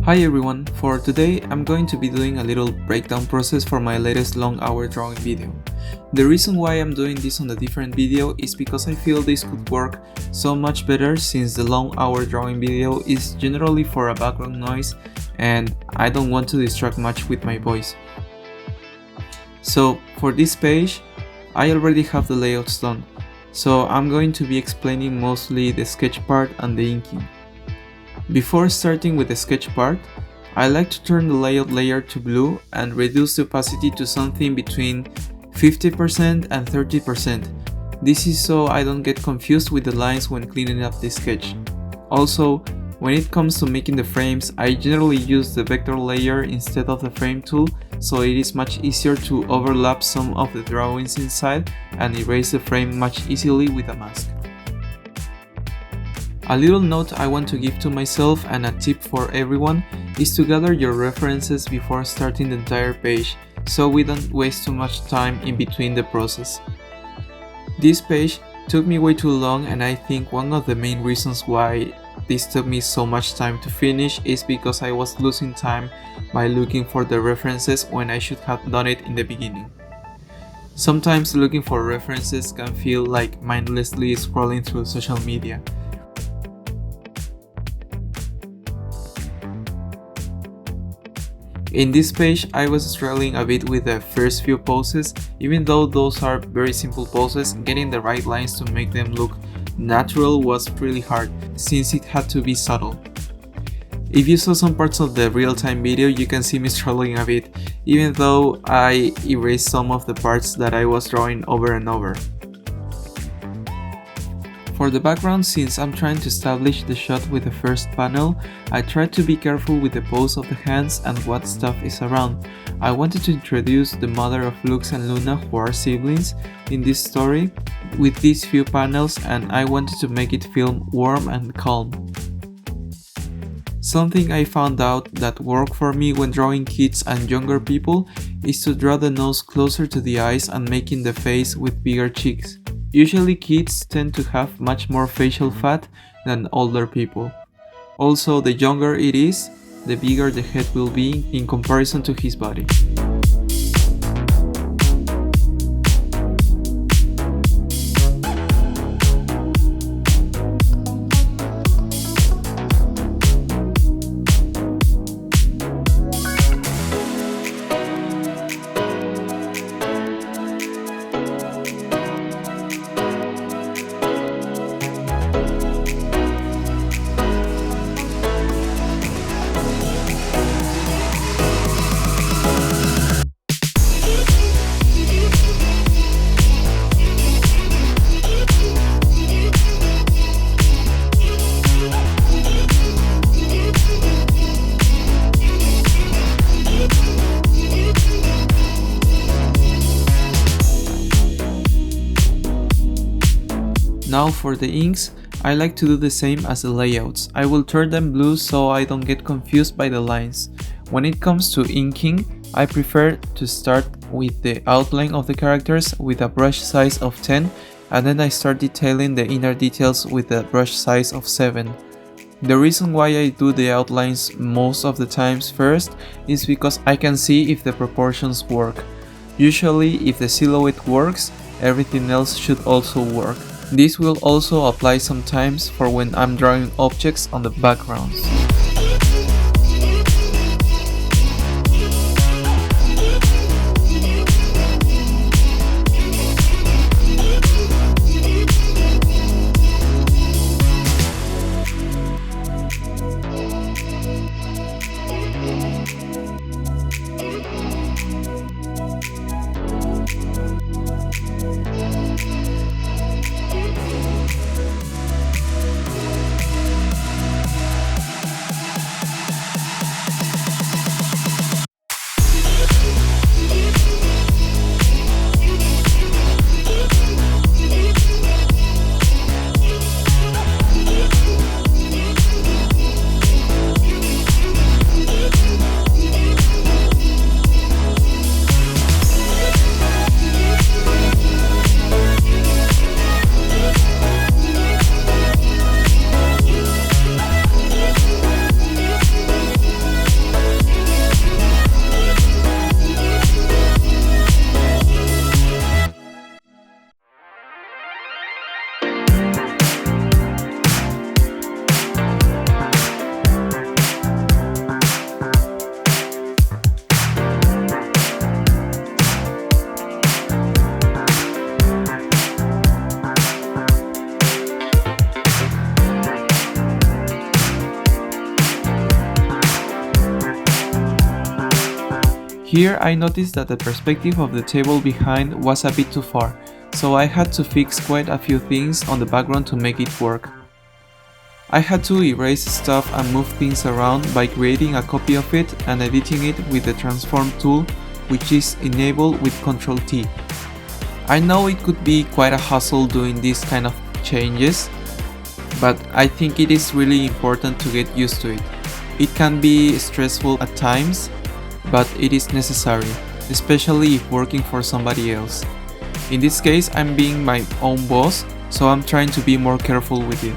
Hi everyone, for today I'm going to be doing a little breakdown process for my latest long hour drawing video. The reason why I'm doing this on a different video is because I feel this could work so much better since the long hour drawing video is generally for a background noise and I don't want to distract much with my voice. So for this page, I already have the layouts done, so I'm going to be explaining mostly the sketch part and the inking. Before starting with the sketch part, I like to turn the layout layer to blue and reduce the opacity to something between 50% and 30%. This is so I don't get confused with the lines when cleaning up the sketch. Also, when it comes to making the frames, I generally use the vector layer instead of the frame tool, so it is much easier to overlap some of the drawings inside and erase the frame much easily with a mask. A little note I want to give to myself and a tip for everyone is to gather your references before starting the entire page, so we don't waste too much time in between the process. This page took me way too long, and I think one of the main reasons why this took me so much time to finish is because I was losing time by looking for the references when I should have done it in the beginning. Sometimes looking for references can feel like mindlessly scrolling through social media. In this page, I was struggling a bit with the first few poses. Even though those are very simple poses, getting the right lines to make them look natural was really hard, since it had to be subtle. If you saw some parts of the real-time video, you can see me struggling a bit, even though I erased some of the parts that I was drawing over and over. For the background, since I'm trying to establish the shot with the first panel, I tried to be careful with the pose of the hands and what stuff is around. I wanted to introduce the mother of Lux and Luna, who are siblings in this story, with these few panels, and I wanted to make it feel warm and calm. Something I found out that worked for me when drawing kids and younger people is to draw the nose closer to the eyes and making the face with bigger cheeks. Usually kids tend to have much more facial fat than older people. Also, the younger it is, the bigger the head will be in comparison to his body. Now for the inks, I like to do the same as the layouts. I will turn them blue so I don't get confused by the lines. When it comes to inking, I prefer to start with the outline of the characters with a brush size of 10, and then I start detailing the inner details with a brush size of 7. The reason why I do the outlines most of the times first is because I can see if the proportions work. Usually, if the silhouette works, everything else should also work. This will also apply sometimes for when I'm drawing objects on the backgrounds. Here I noticed that the perspective of the table behind was a bit too far, so I had to fix quite a few things on the background to make it work. I had to erase stuff and move things around by creating a copy of it and editing it with the transform tool, which is enabled with Ctrl T. I know it could be quite a hassle doing these kind of changes, but I think it is really important to get used to it. It can be stressful at times, but it is necessary, especially if working for somebody else. In this case, I'm being my own boss, so I'm trying to be more careful with it.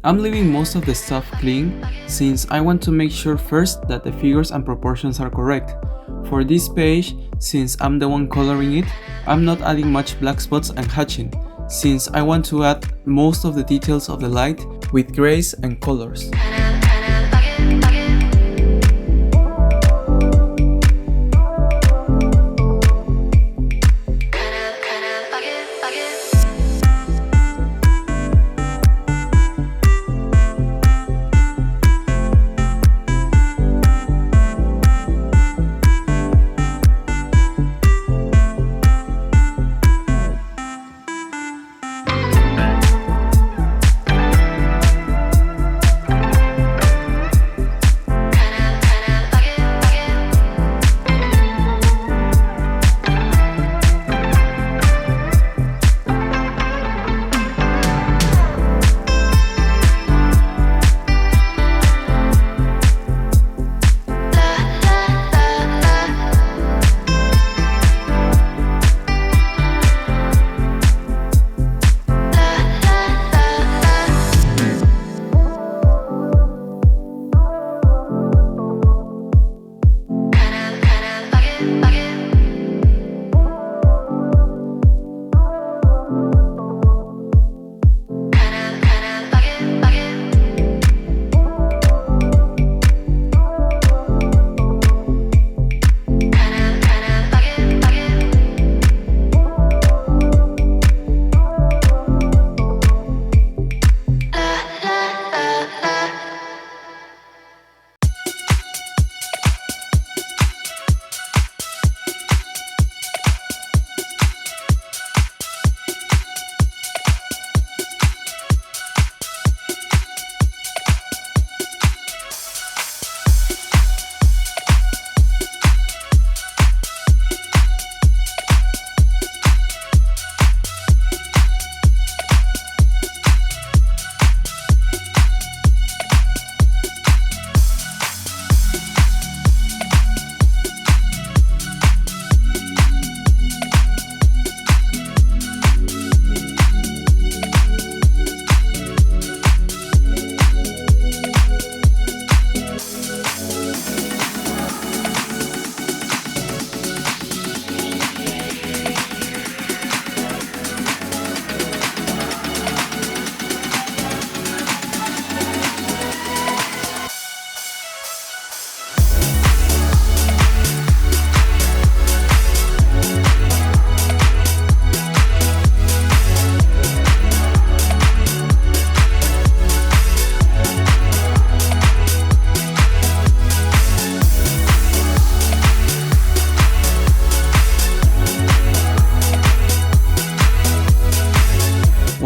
I'm leaving most of the stuff clean, since I want to make sure first that the figures and proportions are correct. For this page, since I'm the one coloring it, I'm not adding much black spots and hatching, since I want to add most of the details of the light with grays and colors.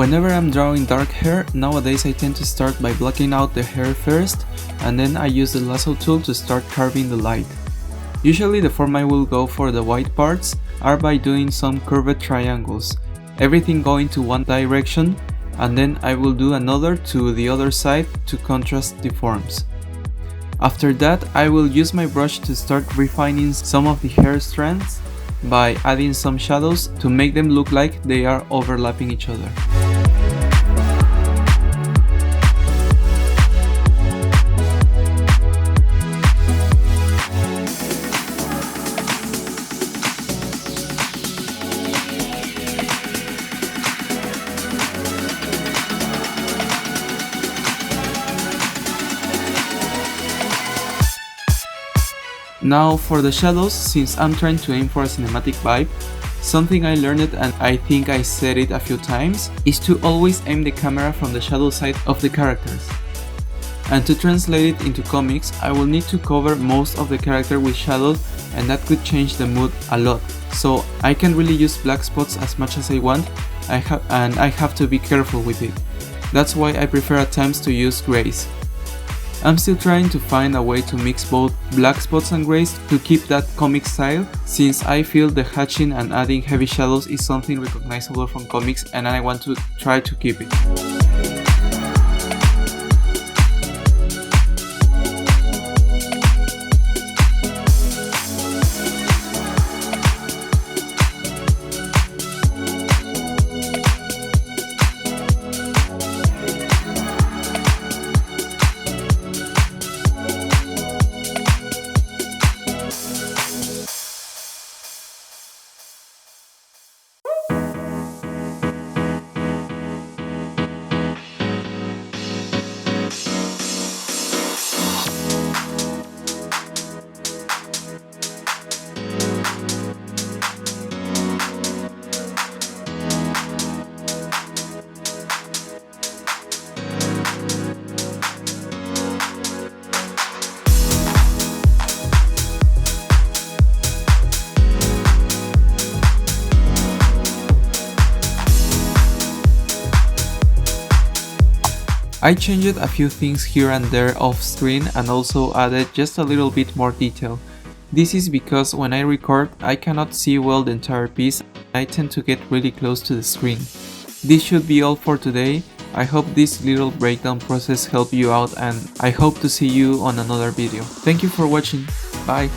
Whenever I'm drawing dark hair, nowadays I tend to start by blocking out the hair first, and then I use the lasso tool to start carving the light. Usually the form I will go for the white parts are by doing some curved triangles, everything going to one direction, and then I will do another to the other side to contrast the forms. After that, I will use my brush to start refining some of the hair strands by adding some shadows to make them look like they are overlapping each other. Now for the shadows, since I'm trying to aim for a cinematic vibe, something I learned, and I think I said it a few times, is to always aim the camera from the shadow side of the characters. And to translate it into comics, I will need to cover most of the character with shadows, and that could change the mood a lot. So I can really use black spots as much as I want, and I have to be careful with it. That's why I prefer at times to use grays. I'm still trying to find a way to mix both black spots and grays to keep that comic style, since I feel the hatching and adding heavy shadows is something recognizable from comics and I want to try to keep it. I changed a few things here and there off screen and also added just a little bit more detail. This is because when I record, I cannot see well the entire piece. I tend to get really close to the screen. This should be all for today. I hope this little breakdown process helped you out, and I hope to see you on another video. Thank you for watching. Bye!